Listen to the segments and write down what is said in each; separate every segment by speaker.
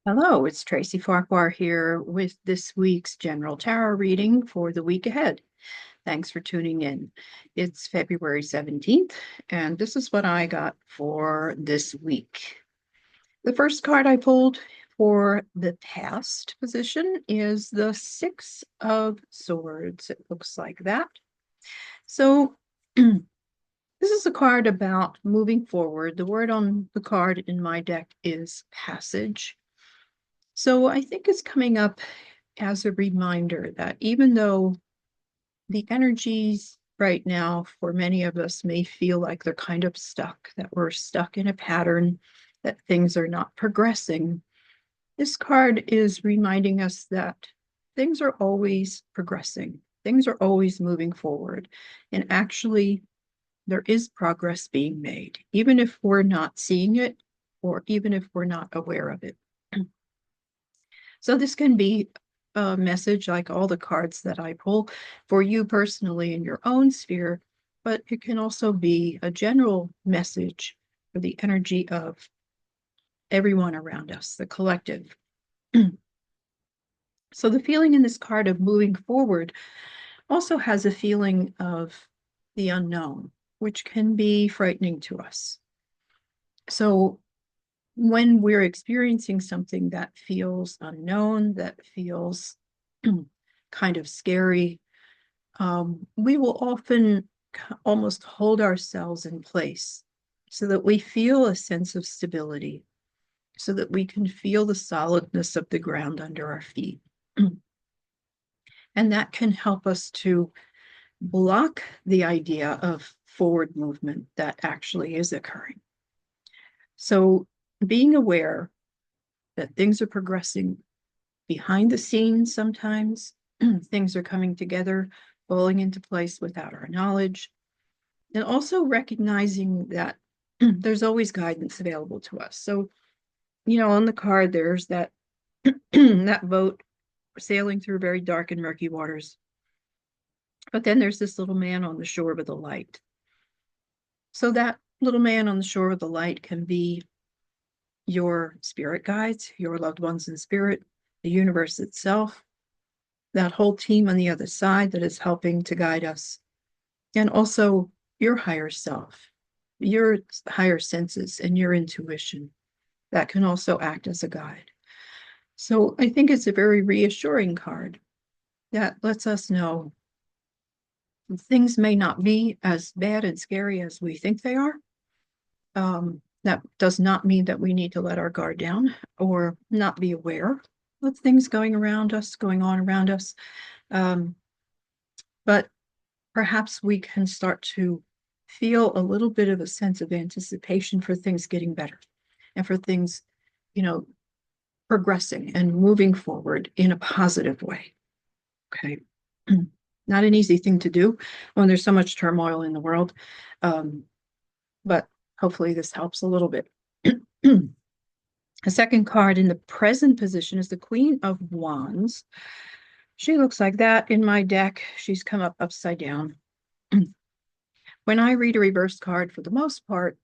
Speaker 1: Hello, it's Tracy Farquhar here with this week's general tarot reading for the week ahead. Thanks for tuning in. It's February 17th, and this is what I got for this week. The first card I pulled for the past position is the Six of Swords. It looks like that. So, this is a card about moving forward. The word on the card in my deck is passage. So I think it's coming up as a reminder that even though the energies right now for many of us may feel like they're kind of stuck, that we're stuck in a pattern, that things are not progressing, this card is reminding us that things are always progressing, things are always moving forward. And actually, there is progress being made, even if we're not seeing it or even if we're not aware of it. So this can be a message like all the cards that I pull for you personally in your own sphere, but it can also be a general message for the energy of everyone around us, the collective. So the feeling in this card of moving forward also has a feeling of the unknown, which can be frightening to us. So when we're experiencing something that feels unknown, that feels kind of scary, we will often almost hold ourselves in place so that we feel a sense of stability, so that we can feel the solidness of the ground under our feet. And that can help us to block the idea of forward movement that actually is occurring. So being aware that things are progressing behind the scenes sometimes, things are coming together, falling into place without our knowledge, and also recognizing that there's always guidance available to us. So, on the card, there's that that boat sailing through very dark and murky waters. But then there's this little man on the shore with a light. So that little man on the shore with the light can be your spirit guides, your loved ones in spirit, the universe itself, that whole team on the other side that is helping to guide us, and also your higher self, your higher senses, and your intuition that can also act as a guide. So I think it's a very reassuring card that lets us know things may not be as bad and scary as we think they are. That does not mean that we need to let our guard down or not be aware of things going on around us. But perhaps we can start to feel a little bit of a sense of anticipation for things getting better and for things, you know, progressing and moving forward in a positive way. Okay. Not an easy thing to do when there's so much turmoil in the world. But hopefully this helps a little bit. A second card in the present position is the Queen of Wands. She looks like that in my deck. She's come up upside down. When I read a reverse card, for the most part,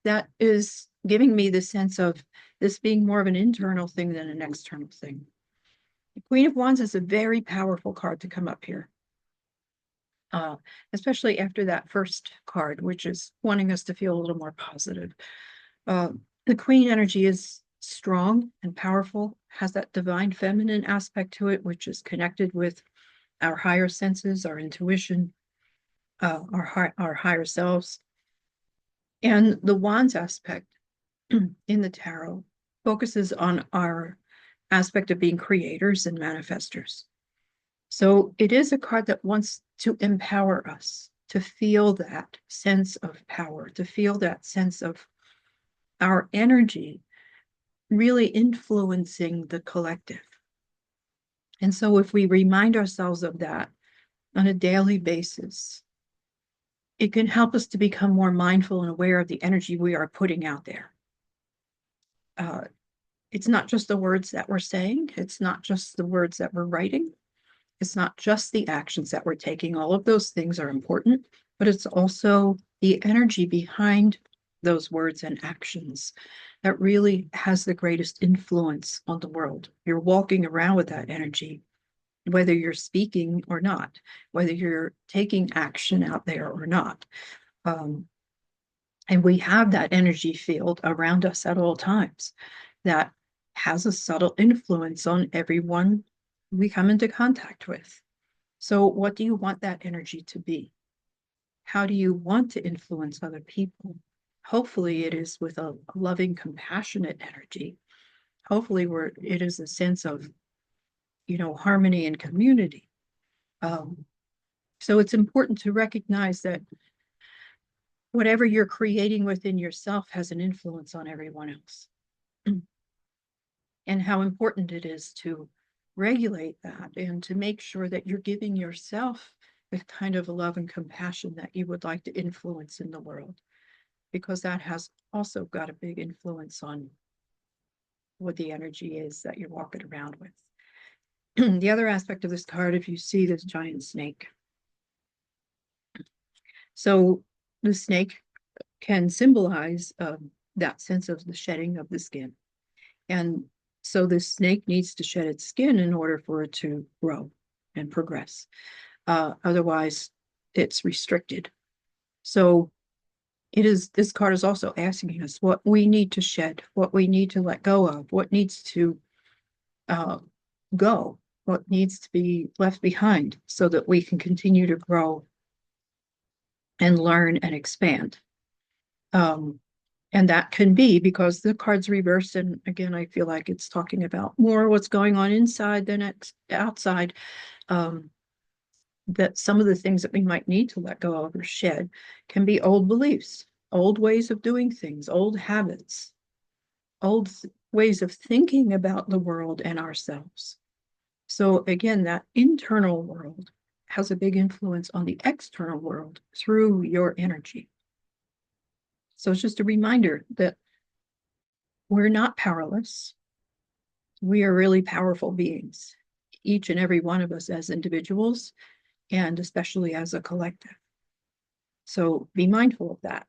Speaker 1: that is giving me the sense of this being more of an internal thing than an external thing. The Queen of Wands is a very powerful card to come up here, especially after that first card, which is wanting us to feel a little more positive. The Queen energy is strong and powerful, has that divine feminine aspect to it, which is connected with our higher senses, our intuition, our higher selves. And the Wands aspect in the tarot focuses on our aspect of being creators and manifestors. So it is a card that wants to empower us to feel that sense of power, to feel that sense of our energy really influencing the collective. And so if we remind ourselves of that on a daily basis, it can help us to become more mindful and aware of the energy we are putting out there. It's not just the words that we're saying, it's not just the words that we're writing, it's not just the actions that we're taking. All of those things are important, but it's also the energy behind those words and actions that really has the greatest influence on the world. You're walking around with that energy, whether you're speaking or not, whether you're taking action out there or not. And we have that energy field around us at all times that has a subtle influence on everyone we come into contact with. So, what do you want that energy to be? How do you want to influence other people? Hopefully, it is with a loving, compassionate energy. Hopefully, it is a sense of, harmony and community. So it's important to recognize that whatever you're creating within yourself has an influence on everyone else. And how important it is to regulate that and to make sure that you're giving yourself the kind of love and compassion that you would like to influence in the world, because that has also got a big influence on what the energy is that you're walking around with. The other aspect of this card, if you see this giant snake. So the snake can symbolize that sense of the shedding of the skin. And so the snake needs to shed its skin in order for it to grow and progress. Otherwise, it's restricted. So this card is also asking us what we need to shed, what we need to let go of, what needs to go, what needs to be left behind so that we can continue to grow and learn and expand. And that can be because the card's reversed. And again, I feel like it's talking about more what's going on inside than outside. That some of the things that we might need to let go of or shed can be old beliefs, old ways of doing things, old habits, old ways of thinking about the world and ourselves. So again, that internal world has a big influence on the external world through your energy. So it's just a reminder that we're not powerless. We are really powerful beings, each and every one of us as individuals, and especially as a collective. So be mindful of that.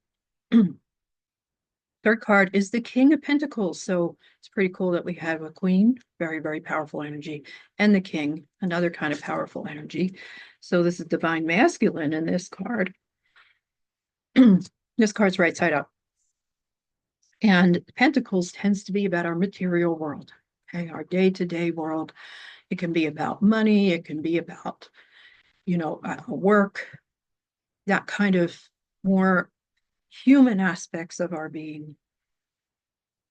Speaker 1: Third card is the King of Pentacles. So it's pretty cool that we have a Queen, very, very powerful energy, and the King, another kind of powerful energy. So this is Divine Masculine in this card. This card's right side up. And Pentacles tends to be about our material world, okay, our day-to-day world. It can be about money. It can be about, work, that kind of more human aspects of our being.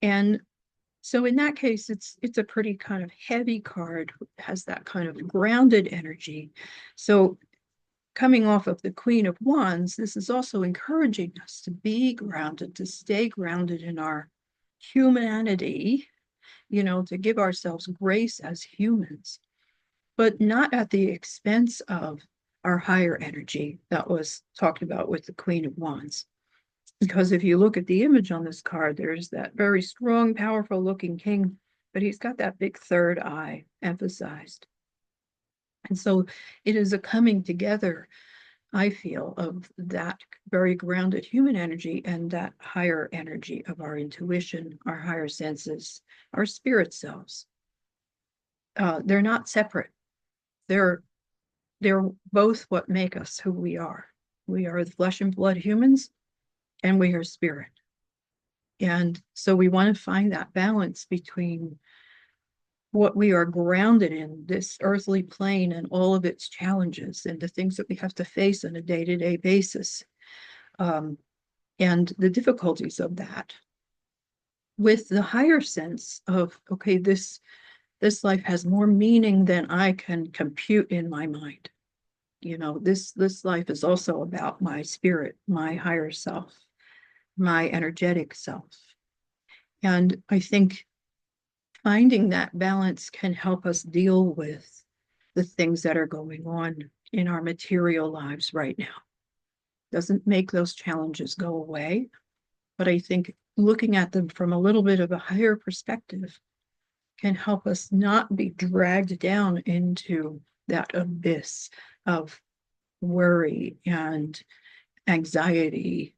Speaker 1: And so in that case, it's a pretty kind of heavy card, has that kind of grounded energy. So coming off of the Queen of Wands, this is also encouraging us to be grounded, to stay grounded in our humanity, to give ourselves grace as humans, but not at the expense of our higher energy that was talked about with the Queen of Wands. Because if you look at the image on this card, there's that very strong, powerful looking king, but he's got that big third eye emphasized. And so it is a coming together, I feel, of that very grounded human energy and that higher energy of our intuition, our higher senses, our spirit selves. They're not separate. They're both what make us who we are. We are the flesh and blood humans, and we are spirit. And so we want to find that balance between what we are grounded in, this earthly plane and all of its challenges and the things that we have to face on a day-to-day basis, and the difficulties of that, with the higher sense of, okay, this life has more meaning than I can compute in my mind. This life is also about my spirit, my higher self, my energetic self. And I think finding that balance can help us deal with the things that are going on in our material lives right now. Doesn't make those challenges go away, but I think looking at them from a little bit of a higher perspective can help us not be dragged down into that abyss of worry and anxiety,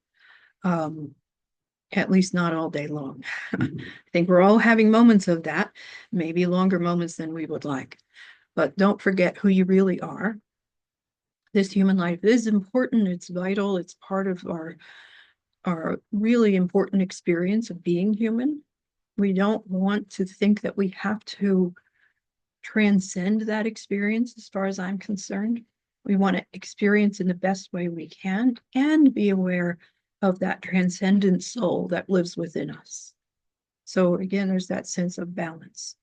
Speaker 1: at least not all day long. I think we're all having moments of that, maybe longer moments than we would like. But don't forget who you really are. This human life is important, it's vital, it's part of our really important experience of being human. We don't want to think that we have to transcend that experience as far as I'm concerned. We want to experience in the best way we can and be aware of that transcendent soul that lives within us. So again, there's that sense of balance.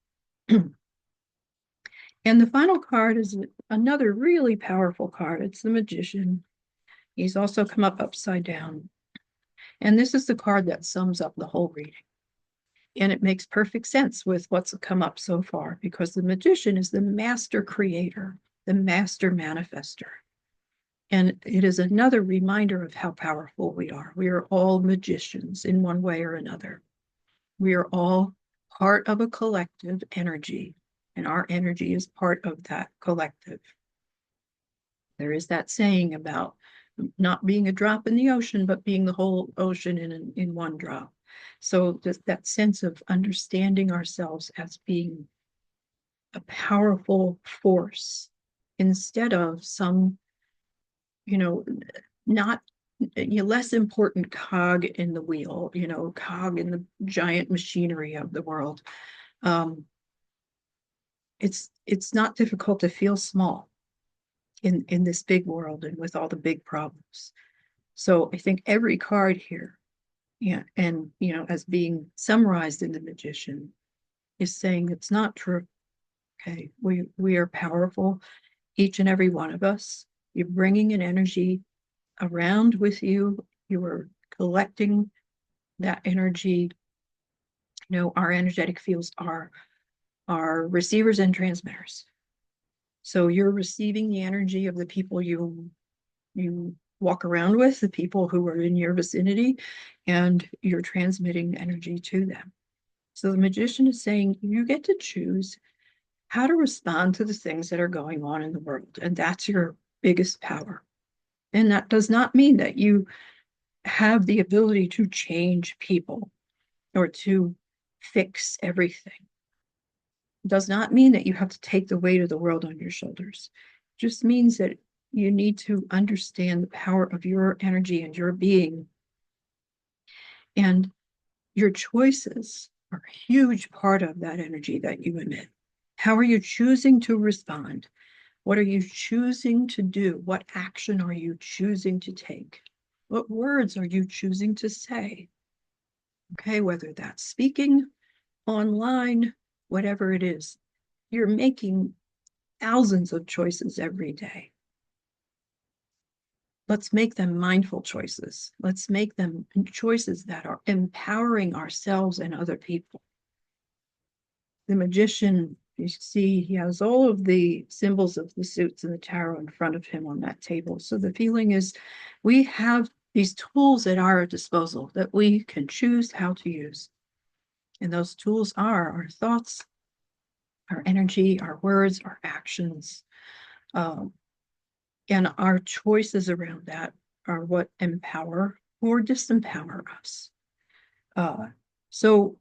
Speaker 1: And the final card is another really powerful card. It's the Magician. He's also come up upside down. And this is the card that sums up the whole reading. And it makes perfect sense with what's come up so far, because the Magician is the master creator, the master manifester. And it is another reminder of how powerful we are. We are all magicians in one way or another. We are all part of a collective energy, and our energy is part of that collective. There is that saying about not being a drop in the ocean, but being the whole ocean in one drop. So that sense of understanding ourselves as being a powerful force instead of some, not less important cog in the wheel, cog in the giant machinery of the world. It's not difficult to feel small in this big world and with all the big problems. So I think every card here, yeah, and as being summarized in the Magician, is saying it's not true. Okay, we are powerful, each and every one of us. You're bringing an energy around with you. You are collecting that energy. Our energetic fields are receivers and transmitters. So you're receiving the energy of the people you walk around with, the people who are in your vicinity, and you're transmitting energy to them. So the Magician is saying you get to choose how to respond to the things that are going on in the world, and that's your biggest power. And that does not mean that you have the ability to change people or to fix everything. It does not mean that you have to take the weight of the world on your shoulders. It just means that you need to understand the power of your energy and your being. And your choices are a huge part of that energy that you emit. How are you choosing to respond? What are you choosing to do? What action are you choosing to take? What words are you choosing to say? Okay, whether that's speaking, online, whatever it is, you're making thousands of choices every day. Let's make them mindful choices. Let's make them choices that are empowering ourselves and other people. The Magician, you see, he has all of the symbols of the suits and the tarot in front of him on that table. So the feeling is we have these tools at our disposal that we can choose how to use. And those tools are our thoughts, our energy, our words, our actions. And our choices around that are what empower or disempower us. So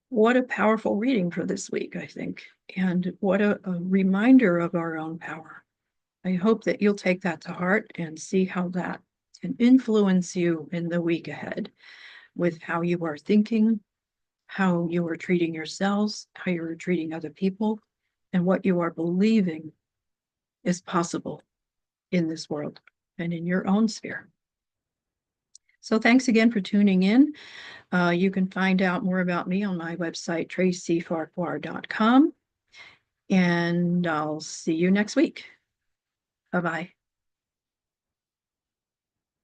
Speaker 1: what a powerful reading for this week, I think, and what a reminder of our own power. I hope that you'll take that to heart and see how that can influence you in the week ahead with how you are thinking, how you are treating yourselves, how you are treating other people, and what you are believing is possible in this world and in your own sphere. So thanks again for tuning in. You can find out more about me on my website, tracyfarquhar.com. And I'll see you next week. Bye-bye.